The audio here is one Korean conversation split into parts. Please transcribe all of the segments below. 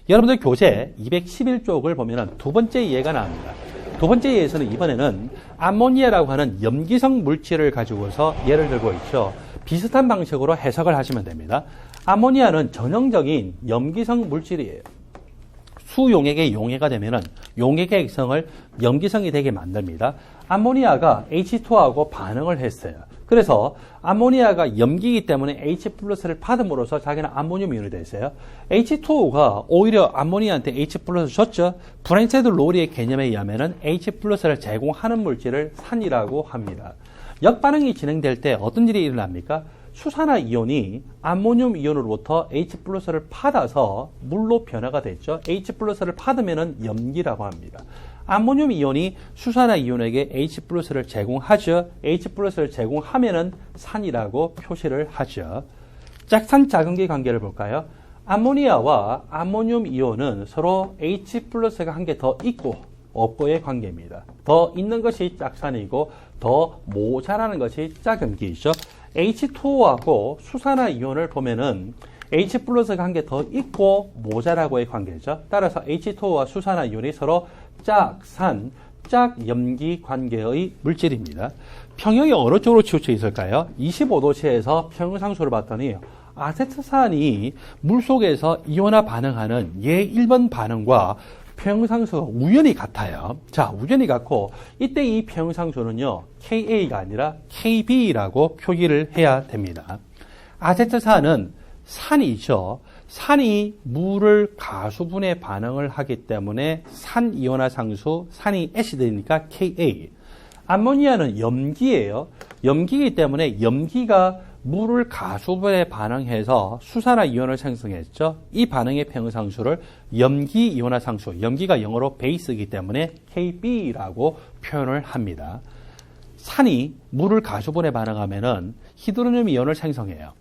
여러분들 교재 211쪽을 보면은 두 번째 예가 나옵니다. 두 번째 예에서는 이번에는 암모니아라고 하는 염기성 물질을 가지고서 예를 들고 있죠. 비슷한 방식으로 해석을 하시면 됩니다. 암모니아는 전형적인 염기성 물질이에요. 수용액의 용해가 되면은 용액의 액성을 염기성이 되게 만듭니다. 암모니아가 H2하고 반응을 했어요. 그래서 암모니아가 염기이기 때문에 H+를 받음으로써 자기는 암모늄 이온이 됐어요. H2O가 오히려 암모니아한테 H+를 줬죠. 브랜세드 로리의 개념에 의하면은 H+를 제공하는 물질을 산이라고 합니다. 역반응이 진행될 때 어떤 일이 일어납니까? 수산화 이온이 암모늄 이온으로부터 H+를 받아서 물로 변화가 됐죠. H+를 받으면은 염기라고 합니다. 암모늄 이온이 수산화 이온에게 H+를 제공하죠. H+를 제공하면은 산이라고 표시를 하죠. 짝산 작은기 관계를 볼까요? 암모니아와 암모늄 이온은 서로 H+가 한 개 더 있고 없고의 관계입니다. 더 있는 것이 짝산이고 더 모자라는 것이 작은기이죠. H2O하고 수산화 이온을 보면은 H+가 한 개 더 있고 모자라고의 관계죠. 따라서 H2O와 수산화 이온이 서로 짝산, 짝염기 관계의 물질입니다. 평형이 어느 쪽으로 치우쳐 있을까요? 25도씨에서 평형상수를 봤더니 아세트산이 물속에서 이온화 반응하는 예 1번 반응과 평형상수가 우연히 같아요. 자, 우연히 같고 이때 이 평형상수는요 KA가 아니라 KB라고 표기를 해야 됩니다. 아세트산은 산이죠. 산이 물을 가수분해 반응을 하기 때문에 산이온화 상수, 산이 애시드니까 Ka. 암모니아는 염기예요. 염기이기 때문에 염기가 물을 가수분해 반응해서 수산화 이온을 생성했죠. 이 반응의 평형상수를 염기 이온화 상수, 염기가 영어로 베이스이기 때문에 Kb라고 표현을 합니다. 산이 물을 가수분해 반응하면은 히드로늄 이온을 생성해요.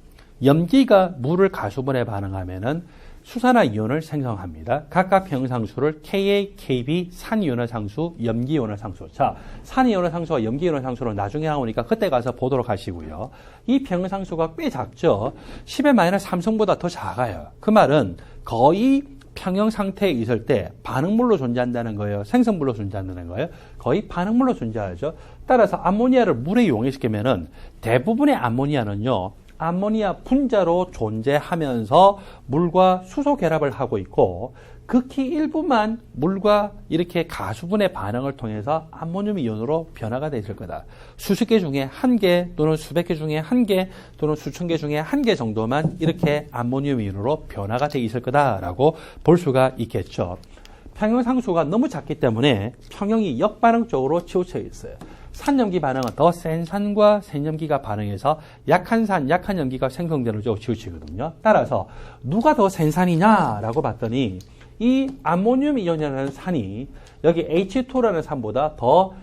염기가 물을 가수분해 반응하면은 수산화 이온을 생성합니다. 각각 평형상수를 Ka, Kb, 산이온화 상수, 염기이온화 상수. 자, 산이온화 상수와 염기이온화 상수를 나중에 나오니까 그때 가서 보도록 하시고요. 이 평형상수가 꽤 작죠. 10의 마이너스 3승보다 더 작아요. 그 말은 거의 평형 상태에 있을 때 반응물로 존재한다는 거예요. 생성물로 존재한다는 거예요. 거의 반응물로 존재하죠. 따라서 암모니아를 물에 이용시키면은 대부분의 암모니아는요. 암모니아 분자로 존재하면서 물과 수소 결합을 하고 있고 극히 일부만 물과 이렇게 가수분해 반응을 통해서 암모늄 이온으로 변화가 되실 거다. 수십 개 중에 한 개 또는 수백 개 중에 한 개 또는 수천 개 중에 한 개 정도만 이렇게 암모늄 이온으로 변화가 돼 있을 거다라고 볼 수가 있겠죠. 평형상수가 너무 작기 때문에 평형이 역반응 쪽으로 치우쳐 있어요. 산염기 반응은 더 센 산과 센 염기가 반응해서 약한 산, 약한 염기가 생성되는 쪽으로 치우치거든요. 따라서 누가 더 센 산이냐라고 봤더니 이 암모늄 이온이라는 산이 여기 H2라는 산보다 더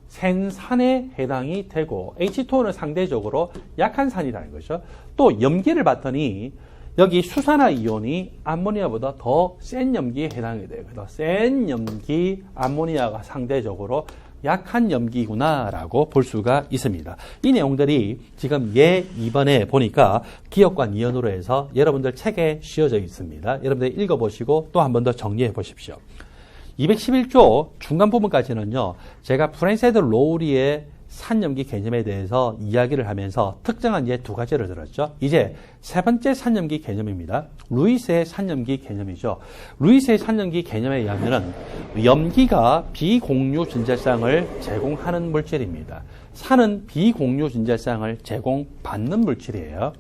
센 산에 해당이 되고 H2는 상대적으로 약한 산이라는 거죠. 또 염기를 봤더니 여기 수산화 이온이 암모니아보다 더 센 염기에 해당이 돼요. 그래서 센 염기 암모니아가 상대적으로 약한 염기구나라고 볼 수가 있습니다. 이 내용들이 지금 예 2번에 보니까 기억과 이연으로 해서 여러분들 책에 씌워져 있습니다. 여러분들 읽어보시고 또 한 번 더 정리해 보십시오. 211조 중간 부분까지는요. 제가 프랜세드 로우리의 산염기 개념에 대해서 이야기를 하면서 특정한 예 두 가지를 들었죠. 이제 세 번째 산염기 개념입니다. 루이스의 산염기 개념이죠. 루이스의 산염기 개념에 의하면은 염기가 비공유 진절상을 제공하는 물질입니다. 산은 비공유 진절상을 제공받는 물질이에요.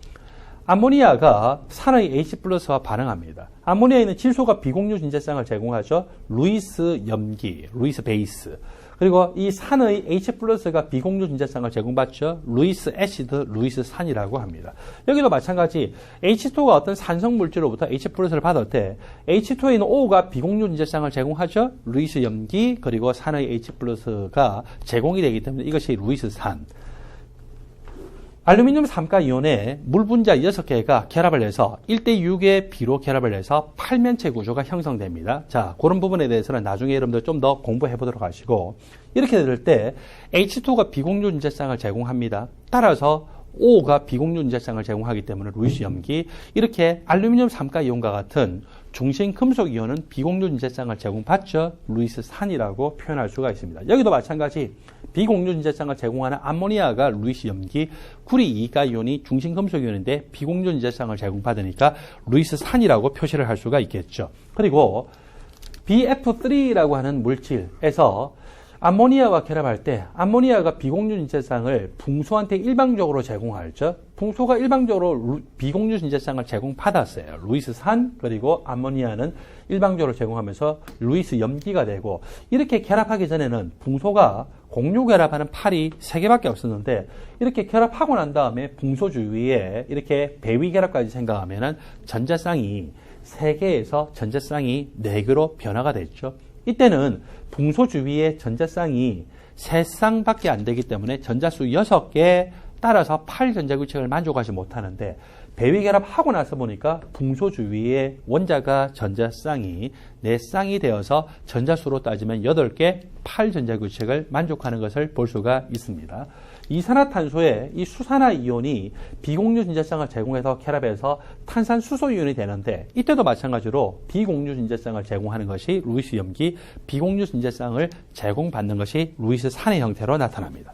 암모니아가 산의 H+와 반응합니다. 암모니아에 있는 질소가 비공유 진절상을 제공하죠. 루이스 염기, 루이스 베이스. 그리고 이 산의 H+가 비공유 진절상을 제공받죠. 루이스 애시드, 루이스 산이라고 합니다. 여기도 마찬가지 H2가 어떤 산성 물질로부터 H+를 받을 때 H2에 있는 O가 비공유 진절상을 제공하죠. 루이스 염기 그리고 산의 H+가 제공이 되기 때문에 이것이 루이스 산. 알루미늄 삼가 이온에 물 분자 6개가 결합을 해서 1대6의 B로 결합을 해서 팔면체 구조가 형성됩니다. 자, 그런 부분에 대해서는 나중에 여러분들 좀 더 공부해 보도록 하시고 이렇게 될 때 H2가 비공유 진절상을 제공합니다. 따라서 O가 비공유 전자쌍을 제공하기 때문에 루이스 염기, 이렇게 알루미늄 삼가 이온과 같은 중性금속 이온은 비공유 전자쌍을 제공받죠. 루이스 산이라고 표현할 수가 있습니다. 여기도 마찬가지 비공유 전자쌍을 제공하는 암모니아가 루이스 염기, 구리 2가 이온이 중性금속 이온인데 비공유 전자쌍을 제공받으니까 루이스 산이라고 표시를 할 수가 있겠죠. 그리고 BF3라고 하는 물질에서 암모니아와 결합할 때 암모니아가 비공유 전자쌍을 붕소한테 일방적으로 제공하죠. 붕소가 일방적으로 비공유 전자쌍을 제공받았어요. 루이스 산, 그리고 암모니아는 일방적으로 제공하면서 루이스 염기가 되고, 이렇게 결합하기 전에는 붕소가 공유 결합하는 팔이 3개밖에 없었는데 이렇게 결합하고 난 다음에 붕소 주위에 이렇게 배위 결합까지 생각하면은 전자쌍이 3개에서 전자쌍이 4개로 변화가 됐죠. 이때는 붕소 주위에 전자쌍이 3쌍밖에 안 되기 때문에 전자수 6개, 따라서 8전자규칙을 만족하지 못하는데, 배위 결합하고 나서 보니까 붕소 주위에 원자가 전자쌍이 4쌍이 되어서 전자수로 따지면 8개, 8전자규칙을 만족하는 것을 볼 수가 있습니다. 이산화탄소에 이 수산화 이온이 비공유 전자쌍을 제공해서 결합해서 탄산수소 이온이 되는데, 이때도 마찬가지로 비공유 전자쌍을 제공하는 것이 루이스 염기, 비공유 전자쌍을 제공받는 것이 루이스 산의 형태로 나타납니다.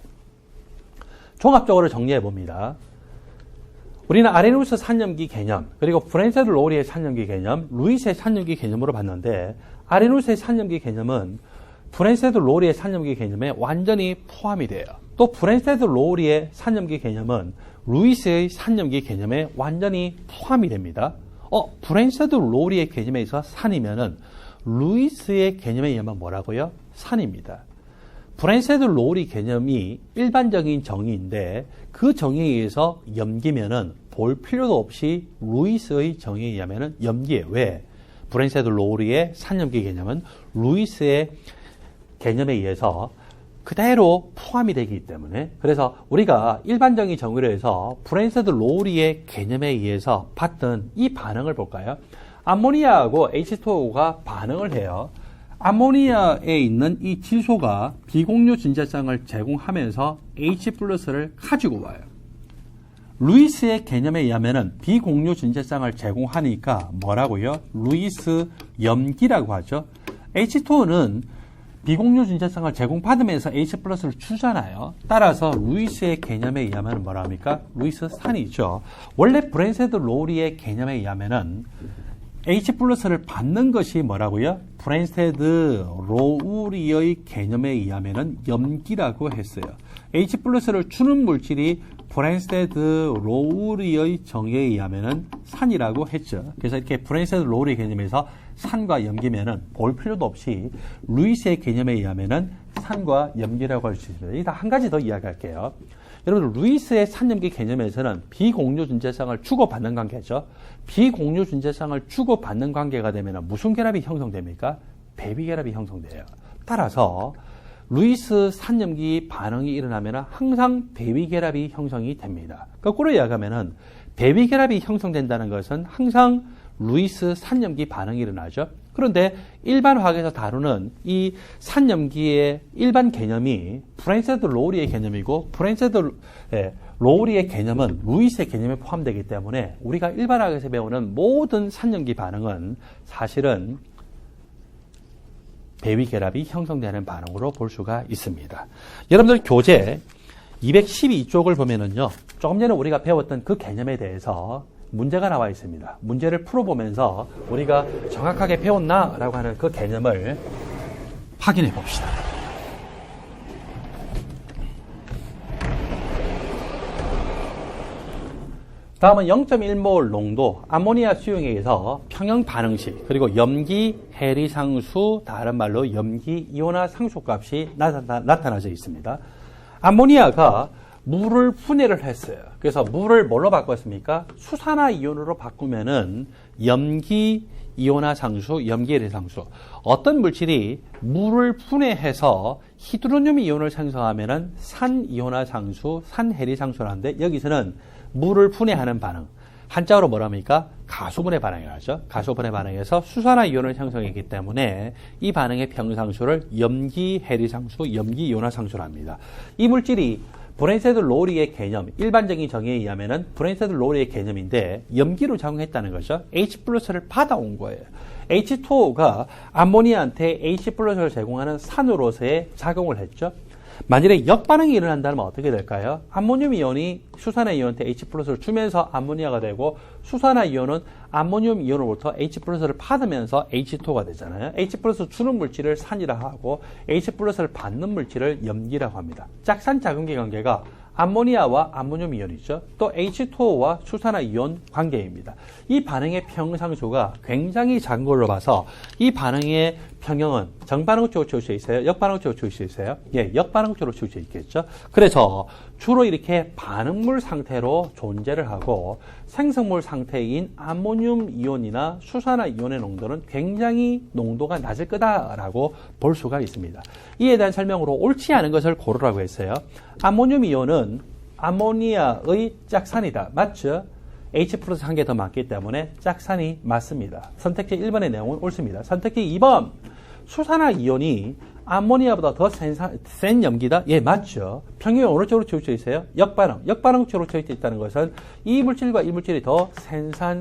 종합적으로 정리해 봅니다. 우리는 아레누스 산염기 개념, 그리고 프랜세드 로우리의 산염기 개념, 루이스의 산염기 개념으로 봤는데, 아레누스의 산염기 개념은 프랜세드 로우리의 산염기 개념에 완전히 포함이 돼요. 또 프랜세드 로우리의 산염기 개념은 루이스의 산염기 개념에 완전히 포함이 됩니다. 프랜세드 로우리의 개념에 있어서 산이면은 루이스의 개념에 의하면 뭐라고요? 산입니다. 프랜세드 로우리 개념이 일반적인 정의인데 그 정의에 의해서 염기면은 볼 필요도 없이 루이스의 정의에 의하면은 염기예요. 왜? 프랜세드 로우리의 산염기 개념은 루이스의 개념에 의해서 그대로 포함이 되기 때문에, 그래서 우리가 일반적인 정의로 해서 프랜세드 로우리의 개념에 의해서 봤던 이 반응을 볼까요? 암모니아하고 H2O가 반응을 해요. 암모니아에 있는 이 질소가 비공유 전자쌍을 제공하면서 H+를 가지고 와요. 루이스의 개념에 의하면은 비공유 전자쌍을 제공하니까 뭐라고요? 루이스 염기라고 하죠. H2O는 비공유 전자쌍을 제공받으면서 H+를 주잖아요. 따라서 루이스의 개념에 의하면 뭐라 합니까? 루이스 산이죠. 원래 프랜세드 로우리의 개념에 의하면은 H+를 받는 것이 뭐라고요? 프랜세드 로우리의 개념에 의하면은 염기라고 했어요. H+를 주는 물질이 프랜세드 로우리의 정의에 의하면은 산이라고 했죠. 그래서 이렇게 프랜세드 로우리 개념에서 산과 염기면은 볼 필요도 없이 루이스의 개념에 의하면은 산과 염기라고 할 수 있습니다. 이다 한 가지 더 이야기할게요. 여러분, 루이스의 산염기 개념에서는 비공유 전자쌍을 주고받는 관계죠. 비공유 전자쌍을 주고받는 관계가 되면 무슨 결합이 형성됩니까? 배위 결합이 형성돼요. 따라서 루이스 산염기 반응이 일어나면 항상 배위 결합이 형성이 됩니다. 거꾸로 이야기하면 배위 결합이 형성된다는 것은 항상 루이스 산염기 반응이 일어나죠. 그런데 일반 화학에서 다루는 이 산염기의 일반 개념이 프랜세드 로우리의 개념이고, 프랜세드 로우리의 개념은 루이스의 개념에 포함되기 때문에 우리가 일반 화학에서 배우는 모든 산염기 반응은 사실은 배위 결합이 형성되는 반응으로 볼 수가 있습니다. 여러분들 교재 212쪽을 보면은요, 조금 전에 우리가 배웠던 그 개념에 대해서 문제가 나와 있습니다. 문제를 풀어보면서 우리가 정확하게 배웠나라고 하는 그 개념을 확인해 봅시다. 다음은 0.1몰 농도 암모니아 수용에 의해서 평형 반응식, 그리고 염기 해리상수, 다른 말로 염기 이온화 상수값이 나타나져 있습니다. 암모니아가 물을 분해를 했어요. 그래서 물을 뭘로 바꿨습니까? 수산화 이온으로 바꾸면은 염기 이온화 상수, 염기 해리상수. 어떤 물질이 물을 분해해서 히드로늄 이온을 생성하면은 산 이온화 상수, 산 해리상수라는데, 여기서는 물을 분해하는 반응, 한자어로 뭐라 합니까? 가수분해 반응이라고 하죠. 가수분해 반응에서 수산화 이온을 형성했기 때문에 이 반응의 평상수를 염기 해리상수, 염기 이온화 상수로 합니다. 이 물질이 브랜세드 로리의 개념, 일반적인 정의에 의하면은 브랜세드 로리의 개념인데 염기로 작용했다는 거죠. H 플러스를 받아온 거예요. H2O가 암모니아한테 H 플러스를 제공하는 산으로서의 작용을 했죠. 만일에 역반응이 일어난다면 어떻게 될까요? 암모늄 이온이 수산화 이온한테 H 플러스를 주면서 암모니아가 되고 수산화 이온은 암모늄 이온으로부터 H 플러스를 받으면서 H2O가 되잖아요. H 플러스 주는 물질을 산이라 하고 H 플러스를 받는 물질을 염기라고 합니다. 짝산작용기 관계가 암모니아와 암모늄 이온이죠. 또 H2O와 수산화 이온 관계입니다. 이 반응의 평상수가 굉장히 작은 걸로 봐서 이 반응의 평형은 정반응 쪽으로 치울 수 있어요? 역반응 쪽으로 치울 수 있어요? 예, 역반응 쪽으로 치울 수 있겠죠. 그래서 주로 이렇게 반응물 상태로 존재를 하고 생성물 상태인 암모늄 이온이나 수산화 이온의 농도는 굉장히 농도가 낮을 거다라고 볼 수가 있습니다. 이에 대한 설명으로 옳지 않은 것을 고르라고 했어요. 암모늄 이온은 암모니아의 짝산이다. 맞죠? H 플러스 한 개 더 많기 때문에 짝산이 맞습니다. 선택지 1번의 내용은 옳습니다. 선택지 2번. 수산화 이온이 암모니아보다 더 센 염기다? 예, 맞죠. 평형이 어느 쪽으로 치울 수 있어요? 역반응. 역반응 쪽으로 치울 수 있다는 것은 이 물질과 이 물질이 더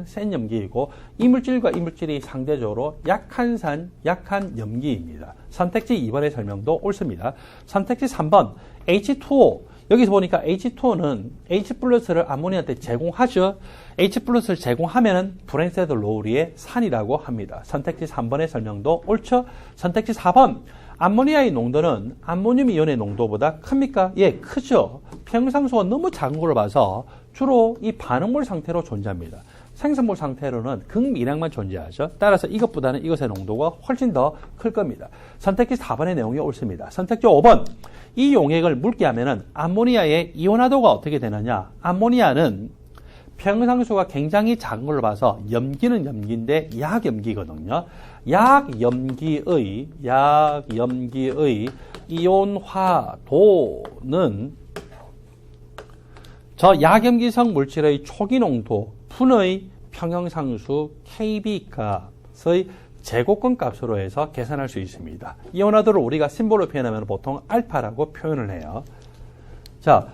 센 염기이고 이 물질과 이 물질이 상대적으로 약한 산, 약한 염기입니다. 선택지 2번의 설명도 옳습니다. 선택지 3번. H2O. 여기서 보니까 H2O는 H 플러스를 암모니아한테 제공하죠. H 플러스를 제공하면은 브랜세드 로우리의 산이라고 합니다. 선택지 3번의 설명도 옳죠. 선택지 4번. 암모니아의 농도는 암모늄 이온의 농도보다 큽니까? 예, 크죠. 평상수가 너무 작은 걸로 봐서 주로 이 반응물 상태로 존재합니다. 생성물 상태로는 극미량만 존재하죠. 따라서 이것보다는 이것의 농도가 훨씬 더 클 겁니다. 선택지 4번의 내용이 옳습니다. 선택지 5번. 이 용액을 묽게 하면은 암모니아의 이온화도가 어떻게 되느냐? 암모니아는 평상수가 굉장히 작은 걸로 봐서 염기는 염기인데 약염기거든요. 약염기의 이온화도는 저 약염기성 물질의 초기 농도 분의 평형상수 KB 값의 제곱근 값으로 해서 계산할 수 있습니다. 이온화도를 우리가 심볼로 표현하면 보통 알파라고 표현을 해요. 자,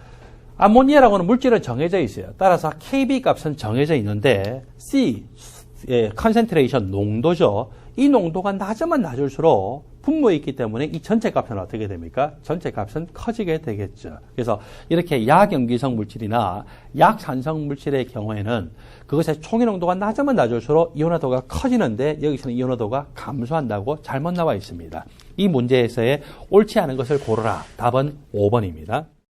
암모니아라고 하는 물질은 정해져 있어요. 따라서 KB 값은 정해져 있는데 C, 컨센트레이션 농도죠. 이 농도가 낮으면 낮을수록 분모에 있기 때문에 이 전체 값은 어떻게 됩니까? 전체 값은 커지게 되겠죠. 그래서 이렇게 약염기성 물질이나 약산성 물질의 경우에는 그것의 총의 농도가 낮으면 낮을수록 이온화도가 커지는데 여기서는 이온화도가 감소한다고 잘못 나와 있습니다. 이 문제에서의 옳지 않은 것을 고르라. 답은 5번입니다.